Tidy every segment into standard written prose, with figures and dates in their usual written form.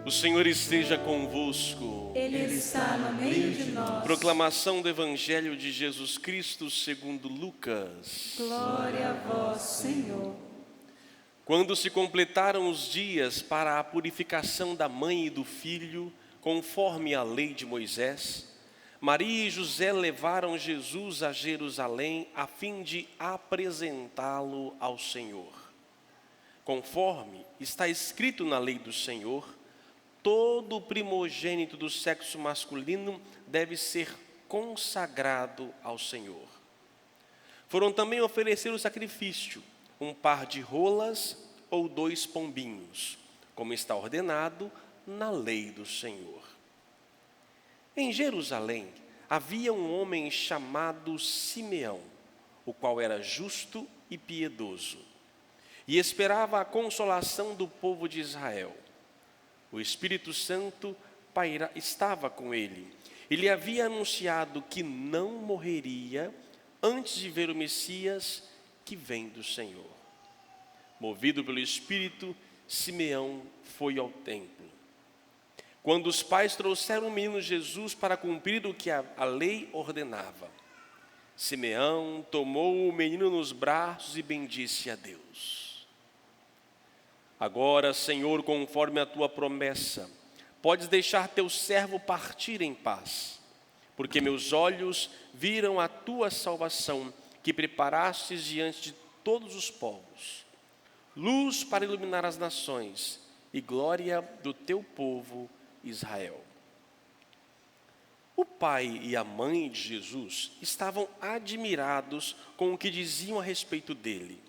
O Senhor esteja convosco. Ele está no meio de nós. Proclamação do Evangelho de Jesus Cristo segundo Lucas. Glória a vós, Senhor. Quando se completaram os dias para a purificação da mãe e do filho, conforme a lei de Moisés, Maria e José levaram Jesus a Jerusalém a fim de apresentá-lo ao Senhor. Conforme está escrito na lei do Senhor, todo primogênito do sexo masculino deve ser consagrado ao Senhor. Foram também oferecer o sacrifício, um par de rolas ou 2 pombinhos, como está ordenado na lei do Senhor. Em Jerusalém havia um homem chamado Simeão, o qual era justo e piedoso, e esperava a consolação do povo de Israel. O Espírito Santo estava com ele. Ele havia anunciado que não morreria antes de ver o Messias que vem do Senhor. Movido pelo Espírito, Simeão foi ao templo. Quando os pais trouxeram o menino Jesus para cumprir o que a lei ordenava, Simeão tomou o menino nos braços e bendisse a Deus. Agora, Senhor, conforme a tua promessa, podes deixar teu servo partir em paz, porque meus olhos viram a tua salvação, que preparastes diante de todos os povos, luz para iluminar as nações e glória do teu povo Israel. O pai e a mãe de Jesus estavam admirados com o que diziam a respeito dele.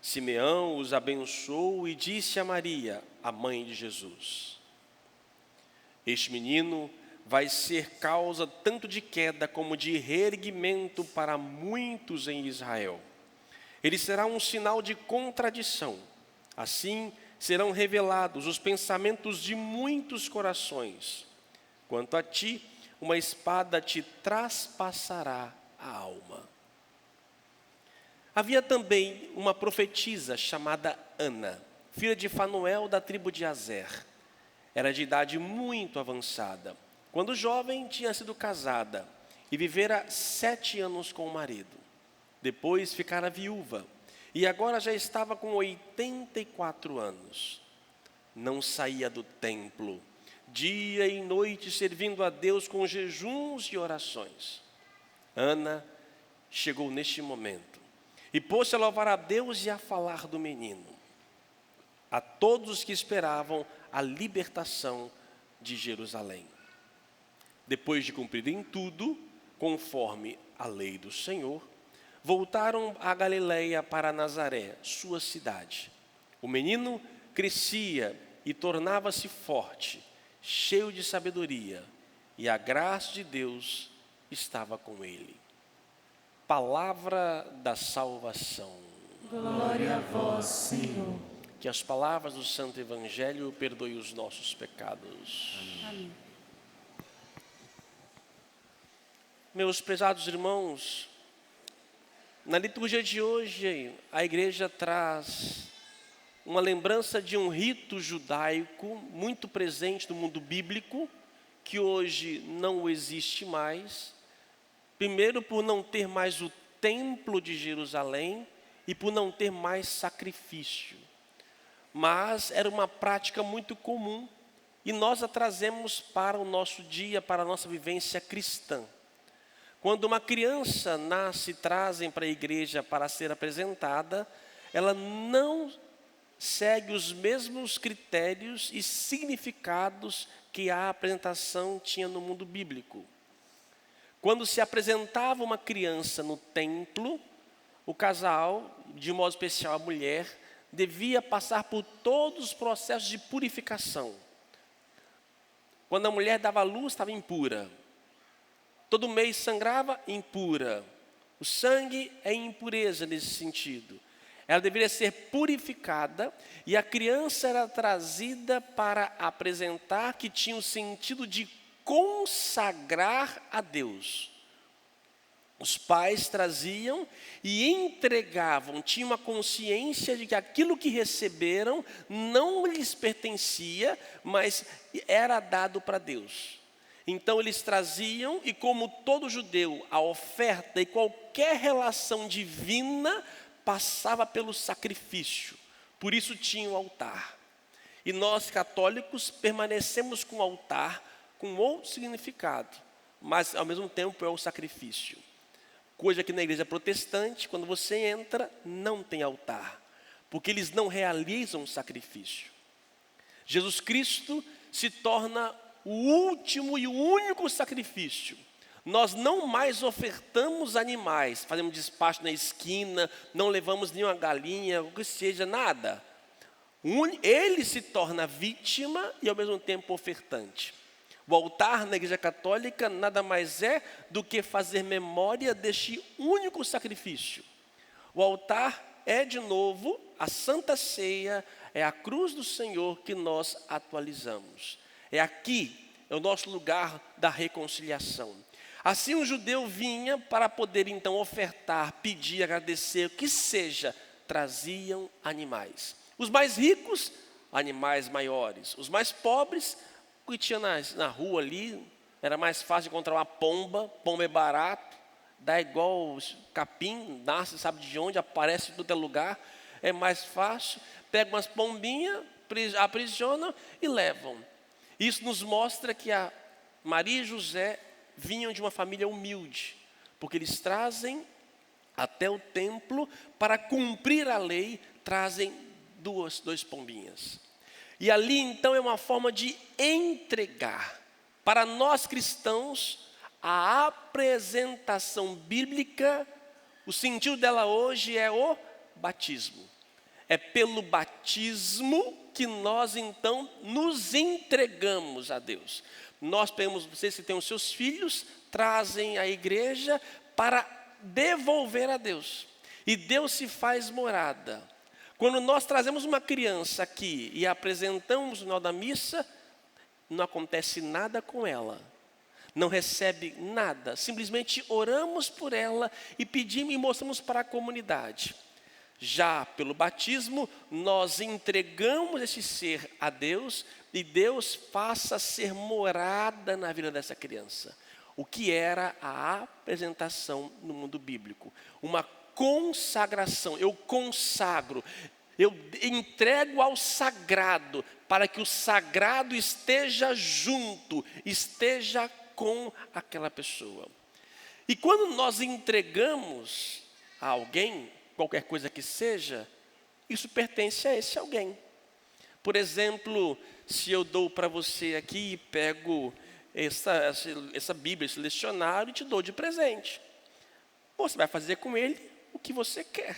Simeão os abençoou e disse a Maria, a mãe de Jesus: este menino vai ser causa tanto de queda como de reerguimento para muitos em Israel. Ele será um sinal de contradição. Assim serão revelados os pensamentos de muitos corações. Quanto a ti, uma espada te traspassará a alma. Havia também uma profetisa chamada Ana, filha de Fanuel da tribo de Aser. Era de idade muito avançada. Quando jovem, tinha sido casada e vivera 7 anos com o marido. Depois ficara viúva e agora já estava com 84 anos. Não saía do templo, dia e noite servindo a Deus com jejuns e orações. Ana chegou neste momento e pôs-se a louvar a Deus e a falar do menino a todos os que esperavam a libertação de Jerusalém. Depois de cumprirem tudo, conforme a lei do Senhor, voltaram a Galileia para Nazaré, sua cidade. O menino crescia e tornava-se forte, cheio de sabedoria, e a graça de Deus estava com ele. Palavra da salvação. Glória a vós, Senhor. Que as palavras do Santo Evangelho perdoem os nossos pecados. Amém. Meus prezados irmãos, na liturgia de hoje, a igreja traz uma lembrança de um rito judaico muito presente no mundo bíblico, que hoje não existe mais. Primeiro, por não ter mais o templo de Jerusalém e por não ter mais sacrifício. Mas era uma prática muito comum e nós a trazemos para o nosso dia, para a nossa vivência cristã. Quando uma criança nasce e trazem para a igreja para ser apresentada, ela não segue os mesmos critérios e significados que a apresentação tinha no mundo bíblico. Quando se apresentava uma criança no templo, o casal, de modo especial a mulher, devia passar por todos os processos de purificação. Quando a mulher dava à luz, estava impura. Todo mês sangrava, impura. O sangue é impureza nesse sentido. Ela deveria ser purificada e a criança era trazida para apresentar que tinha o sentido de consagrar a Deus. Os pais traziam e entregavam, tinham a consciência de que aquilo que receberam não lhes pertencia, mas era dado para Deus. Então eles traziam, e como todo judeu, a oferta e qualquer relação divina passava pelo sacrifício. Por isso tinha o altar. E nós católicos permanecemos com o altar com outro significado, mas ao mesmo tempo é o sacrifício. Coisa que na igreja protestante, quando você entra, não tem altar, porque eles não realizam sacrifício. Jesus Cristo se torna o último e o único sacrifício. Nós não mais ofertamos animais, fazemos despacho na esquina, não levamos nenhuma galinha, o que seja, nada. Ele se torna vítima e ao mesmo tempo ofertante. O altar na igreja católica nada mais é do que fazer memória deste único sacrifício. O altar é, de novo, a Santa Ceia, é a cruz do Senhor que nós atualizamos. É aqui, é o nosso lugar da reconciliação. Assim o judeu vinha para poder então ofertar, pedir, agradecer, o que seja, traziam animais. Os mais ricos, animais maiores. Os mais pobres, o que tinha na rua ali, era mais fácil encontrar uma pomba é barato, dá igual capim, nasce, sabe de onde, aparece em todo lugar, é mais fácil, pega umas pombinhas, aprisionam e levam. Isso nos mostra que a Maria e José vinham de uma família humilde, porque eles trazem até o templo, para cumprir a lei, trazem dois pombinhas. E ali então é uma forma de entregar. Para nós cristãos, a apresentação bíblica, o sentido dela hoje é o batismo. É pelo batismo que nós então nos entregamos a Deus. Nós temos, vocês que têm os seus filhos, trazem à igreja para devolver a Deus. E Deus se faz morada. Quando nós trazemos uma criança aqui e a apresentamos no final da missa, não acontece nada com ela. Não recebe nada. Simplesmente oramos por ela e pedimos e mostramos para a comunidade. Já pelo batismo, nós entregamos esse ser a Deus e Deus passa a ser morada na vida dessa criança. O que era a apresentação no mundo bíblico? Uma consagração, eu consagro, eu entrego ao sagrado, para que o sagrado esteja junto, esteja com aquela pessoa. E quando nós entregamos a alguém, qualquer coisa que seja, isso pertence a esse alguém. Por exemplo, se eu dou para você aqui e pego essa Bíblia, esse lecionário e te dou de presente, você vai fazer com ele o que você quer.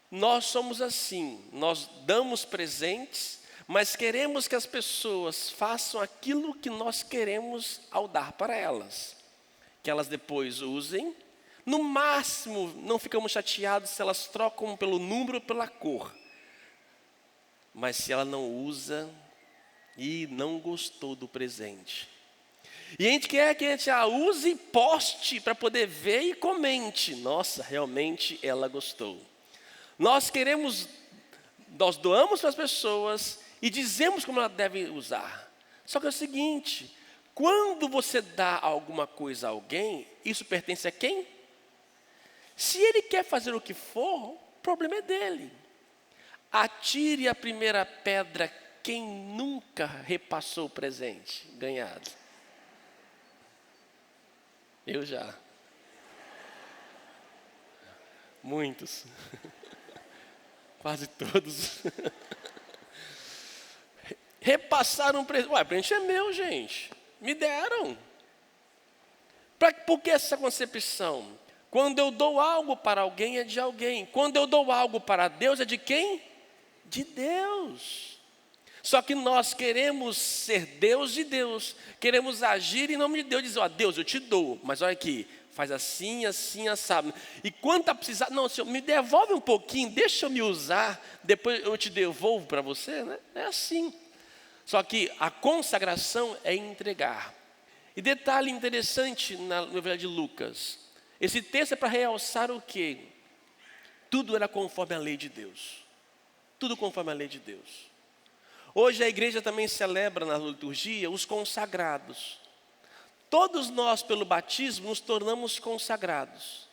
Nós somos assim, nós damos presentes, mas queremos que as pessoas façam aquilo que nós queremos ao dar para elas. Que elas depois usem. No máximo, não ficamos chateados se elas trocam pelo número ou pela cor. Mas se ela não usa e não gostou do presente. E a gente quer que a gente use e poste para poder ver e comente. Nossa, realmente ela gostou. Nós doamos para as pessoas e dizemos como ela deve usar. Só que é o seguinte, quando você dá alguma coisa a alguém, isso pertence a quem? Se ele quer fazer o que for, o problema é dele. Atire a primeira pedra quem nunca repassou o presente ganhado. Eu já. Muitos. Quase todos. Repassaram um presente. Ué, o presente é meu, gente. Me deram. Por que essa concepção? Quando eu dou algo para alguém, é de alguém. Quando eu dou algo para Deus, é de quem? De Deus. Só que nós queremos ser Deus de Deus. Queremos agir em nome de Deus. Dizer, ó, Deus, eu te dou. Mas olha aqui, faz assim, assim, assado. E quando está precisando, não, Senhor, me devolve um pouquinho, deixa eu me usar, depois eu te devolvo para você, né? É assim. Só que a consagração é entregar. E detalhe interessante no Evangelho de Lucas. Esse texto é para realçar o quê? Tudo era conforme a lei de Deus. Tudo conforme a lei de Deus. Hoje a igreja também celebra na liturgia os consagrados. Todos nós, pelo batismo, nos tornamos consagrados.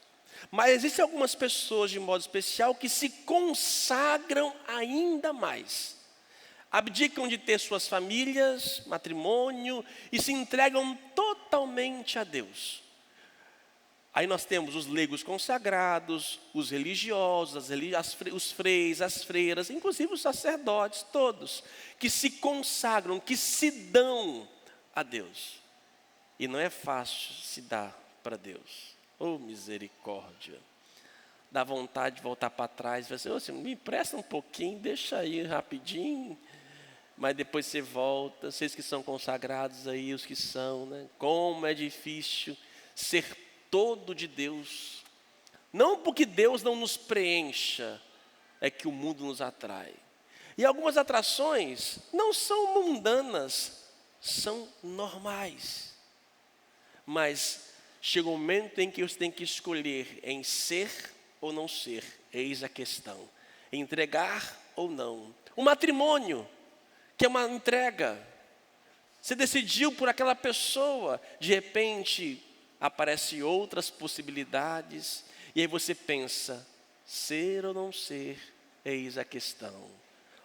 Mas existem algumas pessoas, de modo especial, que se consagram ainda mais. Abdicam de ter suas famílias, matrimônio, e se entregam totalmente a Deus. Aí nós temos os leigos consagrados, os religiosos, os freis, as freiras, inclusive os sacerdotes, todos, que se consagram, que se dão a Deus. E não é fácil se dar para Deus. Oh, misericórdia. Dá vontade de voltar para trás e falar assim, me empresta um pouquinho, deixa aí rapidinho. Mas depois você volta, vocês que são consagrados aí, os que são, né? Como é difícil ser todo de Deus. Não porque Deus não nos preencha, é que o mundo nos atrai. E algumas atrações não são mundanas, são normais. Mas chega um momento em que você tem que escolher em ser ou não ser. Eis a questão. Entregar ou não. O matrimônio, que é uma entrega. Você decidiu por aquela pessoa, de repente aparecem outras possibilidades, e aí você pensa, ser ou não ser, eis a questão.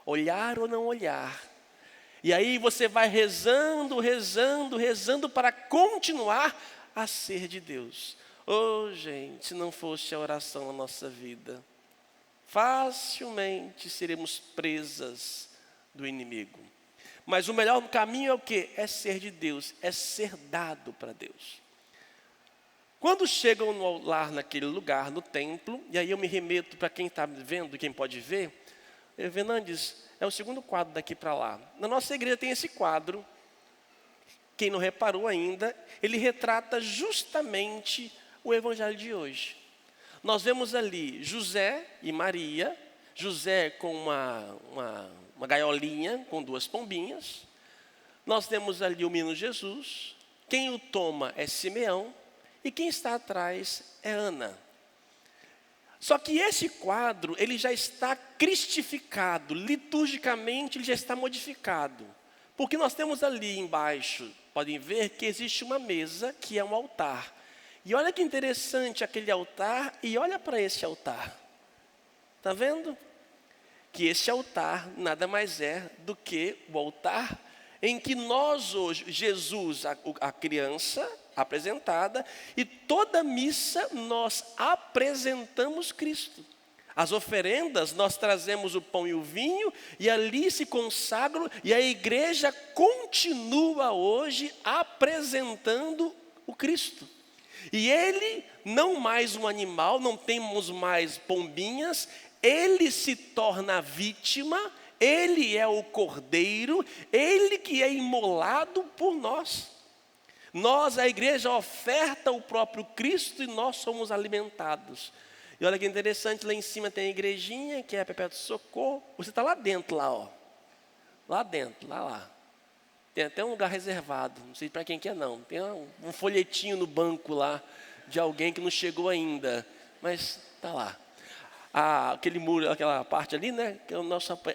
Olhar ou não olhar. E aí você vai rezando, rezando, rezando para continuar a ser de Deus. Oh, gente, se não fosse a oração na nossa vida, facilmente seremos presas do inimigo. Mas o melhor caminho é o quê? É ser de Deus, é ser dado para Deus. Quando chegam no lar, naquele lugar, no templo, e aí eu me remeto para quem está vendo, quem pode ver, Fernandes, é o segundo quadro daqui para lá. Na nossa igreja tem esse quadro, quem não reparou ainda, ele retrata justamente o evangelho de hoje. Nós vemos ali José e Maria, José com uma gaiolinha com 2 pombinhas. Nós temos ali o menino Jesus, quem o toma é Simeão, e quem está atrás é Ana. Só que esse quadro, ele já está cristificado, liturgicamente ele já está modificado. Porque nós temos ali embaixo, podem ver que existe uma mesa que é um altar. E olha que interessante aquele altar, e olha para esse altar. Está vendo? Que esse altar nada mais é do que o altar em que nós hoje, Jesus, a criança apresentada, e toda missa nós apresentamos Cristo. As oferendas, nós trazemos o pão e o vinho, e ali se consagram, e a igreja continua hoje apresentando o Cristo. E ele, não mais um animal, não temos mais pombinhas, ele se torna a vítima, ele é o cordeiro, ele que é imolado por nós. Nós, a igreja, oferta o próprio Cristo e nós somos alimentados. E olha que interessante, lá em cima tem a igrejinha, que é a Perpétuo Socorro. Você está lá dentro, lá, ó. Lá dentro, lá. Tem até um lugar reservado, não sei para quem que é não. Tem um folhetinho no banco lá, de alguém que não chegou ainda. Mas está lá. Aquele muro, aquela parte ali, né? Que é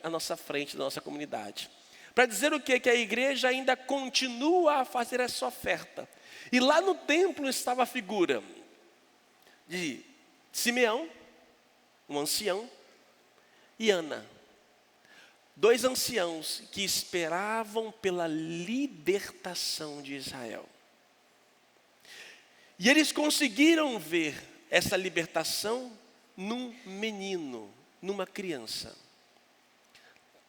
a nossa frente da nossa comunidade. Para dizer o quê? Que a igreja ainda continua a fazer essa oferta. E lá no templo estava a figura de Simeão, um ancião, e Ana. 2 anciãos que esperavam pela libertação de Israel. E eles conseguiram ver essa libertação num menino, numa criança.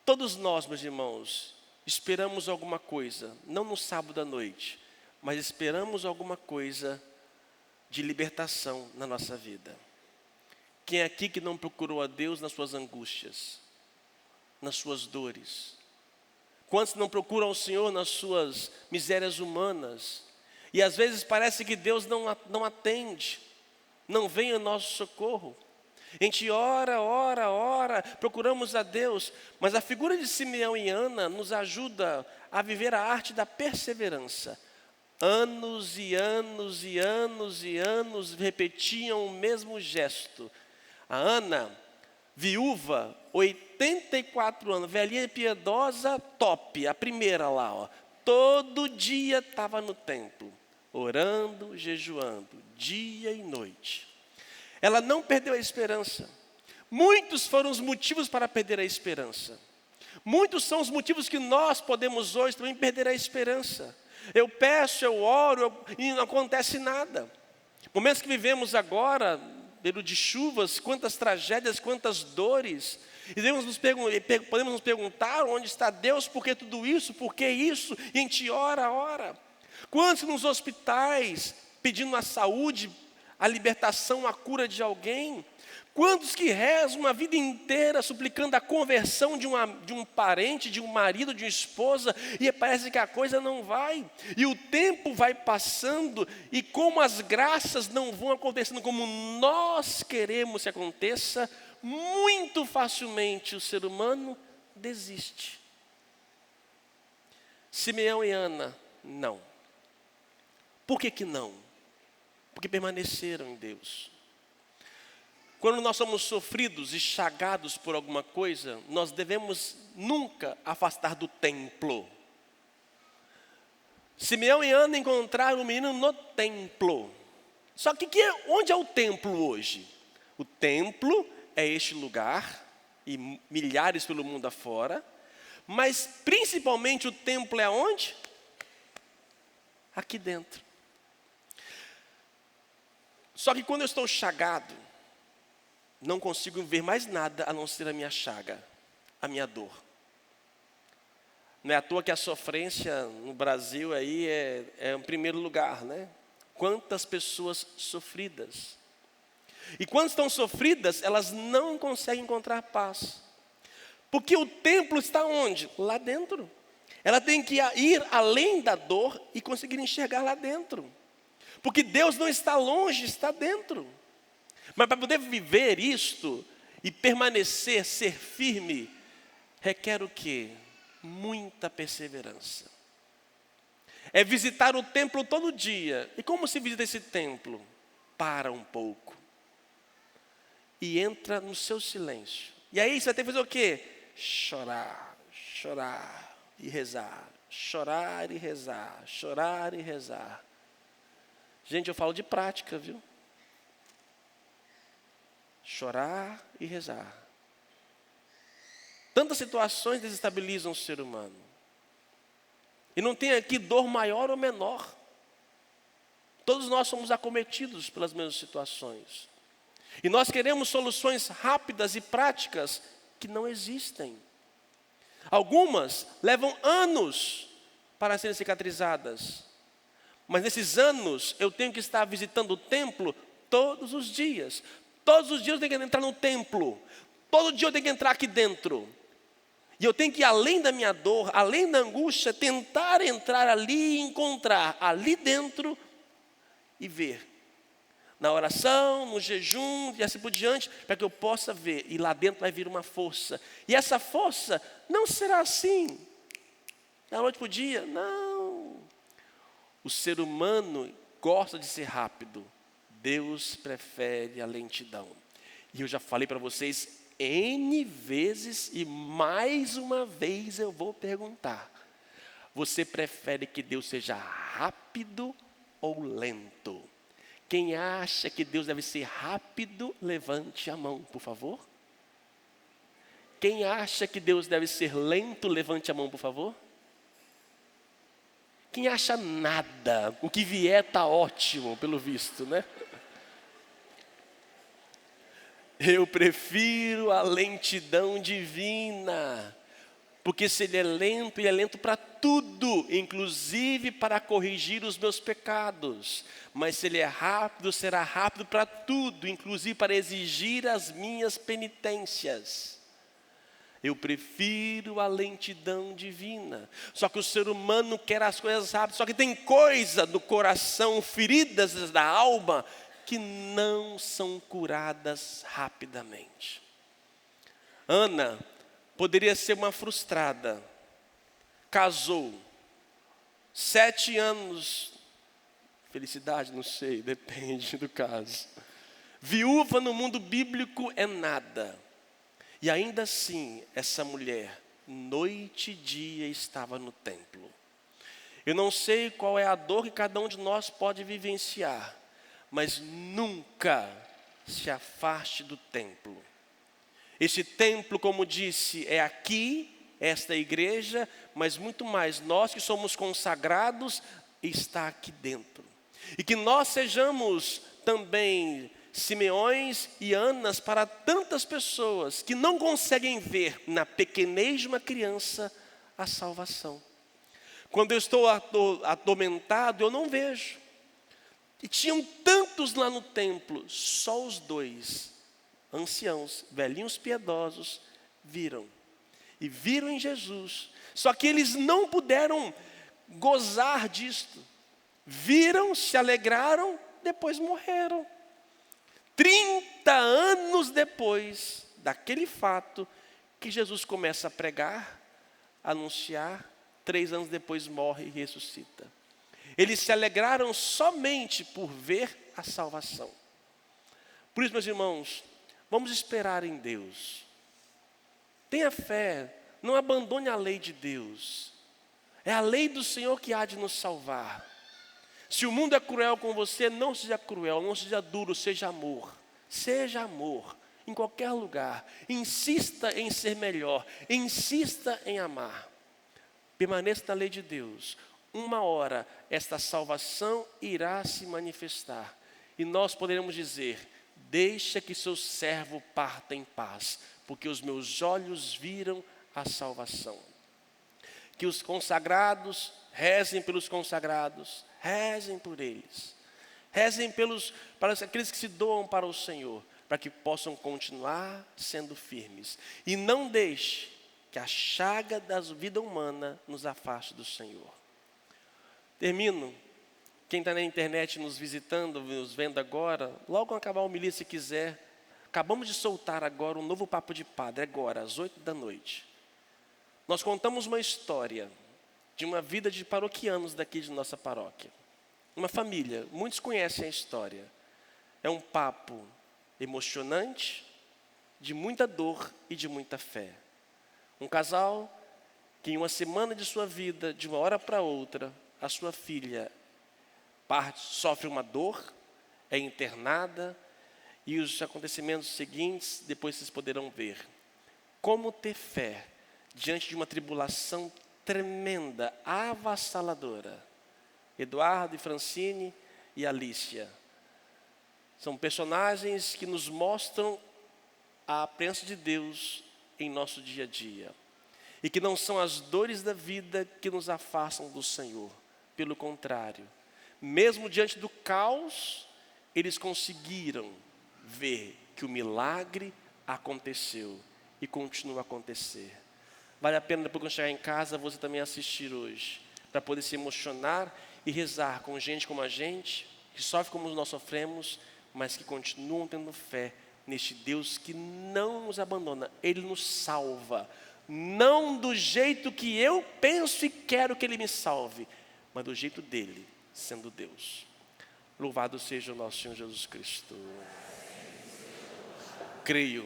Todos nós, meus irmãos, esperamos alguma coisa, não no sábado à noite, mas esperamos alguma coisa de libertação na nossa vida. Quem é aqui que não procurou a Deus nas suas angústias, nas suas dores? Quantos não procuram o Senhor nas suas misérias humanas? E às vezes parece que Deus não atende, não vem ao nosso socorro. A gente ora, procuramos a Deus, mas a figura de Simeão e Ana nos ajuda a viver a arte da perseverança. Anos e anos e anos e anos repetiam o mesmo gesto. A Ana, viúva, 84 anos, velhinha e piedosa, top, a primeira lá, ó. Todo dia estava no templo, orando, jejuando, dia e noite. Ela não perdeu a esperança. Muitos foram os motivos para perder a esperança. Muitos são os motivos que nós podemos hoje também perder a esperança. Eu peço, eu oro, e não acontece nada. Momentos que vivemos agora, período de chuvas, quantas tragédias, quantas dores. E podemos nos perguntar onde está Deus, por que tudo isso, por que isso? E a gente ora. Quantos nos hospitais, pedindo a saúde, a libertação, a cura de alguém? Quantos que rezam uma vida inteira suplicando a conversão de um parente, de um marido, de uma esposa, e parece que a coisa não vai. E o tempo vai passando, e como as graças não vão acontecendo como nós queremos que aconteça, muito facilmente o ser humano desiste. Simeão e Ana, não. Por que não? Porque permaneceram em Deus. Quando nós somos sofridos e chagados por alguma coisa, nós devemos nunca afastar do templo. Simeão e Ana encontraram o menino no templo. Só que onde é o templo hoje? O templo é este lugar, e milhares pelo mundo afora, mas principalmente o templo é onde? Aqui dentro. Só que quando eu estou chagado, não consigo ver mais nada a não ser a minha chaga, a minha dor. Não é à toa que a sofrência no Brasil aí é em primeiro lugar, né? Quantas pessoas sofridas. E quando estão sofridas, elas não conseguem encontrar paz. Porque o templo está onde? Lá dentro. Ela tem que ir além da dor e conseguir enxergar lá dentro. Porque Deus não está longe, está dentro. Mas para poder viver isto e permanecer, ser firme, requer o quê? Muita perseverança. É visitar o templo todo dia. E como se visita esse templo? Para um pouco. E entra no seu silêncio. E aí você vai ter que fazer o quê? Chorar e rezar. Chorar e rezar, chorar e rezar. Gente, eu falo de prática, viu? Chorar e rezar. Tantas situações desestabilizam o ser humano. E não tem aqui dor maior ou menor. Todos nós somos acometidos pelas mesmas situações. E nós queremos soluções rápidas e práticas que não existem. Algumas levam anos para serem cicatrizadas. Mas nesses anos eu tenho que estar visitando o templo todos os dias. Todos os dias eu tenho que entrar no templo. Todo dia eu tenho que entrar aqui dentro. E eu tenho que ir além da minha dor, além da angústia, tentar entrar ali e encontrar ali dentro e ver. Na oração, no jejum e assim por diante, para que eu possa ver. E lá dentro vai vir uma força. E essa força não será assim, da noite para o dia. Não. O ser humano gosta de ser rápido. Deus prefere a lentidão. E eu já falei para vocês N vezes e mais uma vez eu vou perguntar. Você prefere que Deus seja rápido ou lento? Quem acha que Deus deve ser rápido, levante a mão, por favor. Quem acha que Deus deve ser lento, levante a mão, por favor. Quem acha nada, o que vier está ótimo, pelo visto, né? Eu prefiro a lentidão divina, porque se Ele é lento para tudo, inclusive para corrigir os meus pecados. Mas se Ele é rápido, será rápido para tudo, inclusive para exigir as minhas penitências. Eu prefiro a lentidão divina. Só que o ser humano quer as coisas rápidas. Só que tem coisa do coração, feridas da alma, que não são curadas rapidamente. Ana poderia ser uma frustrada. Casou. 7 anos Felicidade, não sei, depende do caso. Viúva no mundo bíblico é nada. E ainda assim, essa mulher, noite e dia, estava no templo. Eu não sei qual é a dor que cada um de nós pode vivenciar, mas nunca se afaste do templo. Esse templo, como disse, é aqui, esta igreja, mas muito mais, nós que somos consagrados, está aqui dentro. E que nós sejamos também Simeões e Anas para tantas pessoas que não conseguem ver na pequenez de uma criança a salvação. Quando eu estou atormentado, eu não vejo. E tinham tantos lá no templo, só os dois, anciãos, velhinhos piedosos, viram. E viram em Jesus. Só que eles não puderam gozar disto. Viram, se alegraram, depois morreram. 30 anos depois daquele fato, que Jesus começa a pregar, anunciar, 3 anos depois morre e ressuscita. Eles se alegraram somente por ver a salvação. Por isso, meus irmãos, vamos esperar em Deus. Tenha fé, não abandone a lei de Deus. É a lei do Senhor que há de nos salvar. Se o mundo é cruel com você, não seja cruel, não seja duro, seja amor. Seja amor, em qualquer lugar. Insista em ser melhor, insista em amar. Permaneça na lei de Deus. Uma hora, esta salvação irá se manifestar. E nós poderemos dizer: deixa que seu servo parta em paz, porque os meus olhos viram a salvação. Que os consagrados rezem pelos consagrados, rezem por eles. Rezem para aqueles que se doam para o Senhor, para que possam continuar sendo firmes. E não deixe que a chaga da vida humana nos afaste do Senhor. Termino. Quem está na internet nos visitando, nos vendo agora, logo quando acabar a homilia, se quiser, acabamos de soltar agora um novo Papo de Padre, agora, às 20h. Nós contamos uma história de uma vida de paroquianos daqui de nossa paróquia. Uma família, muitos conhecem a história. É um papo emocionante, de muita dor e de muita fé. Um casal que em uma semana de sua vida, de uma hora para outra, a sua filha sofre uma dor, é internada, e os acontecimentos seguintes, depois vocês poderão ver. Como ter fé diante de uma tribulação tremenda, avassaladora. Eduardo e Francine e Alicia são personagens que nos mostram a presença de Deus em nosso dia a dia. E que não são as dores da vida que nos afastam do Senhor. Pelo contrário, mesmo diante do caos, eles conseguiram ver que o milagre aconteceu e continua a acontecer. Vale a pena, depois que eu chegar em casa, você também assistir hoje, para poder se emocionar e rezar com gente como a gente, que sofre como nós sofremos, mas que continuam tendo fé neste Deus que não nos abandona. Ele nos salva, não do jeito que eu penso e quero que Ele me salve, mas do jeito dEle, sendo Deus. Louvado seja o nosso Senhor Jesus Cristo. Creio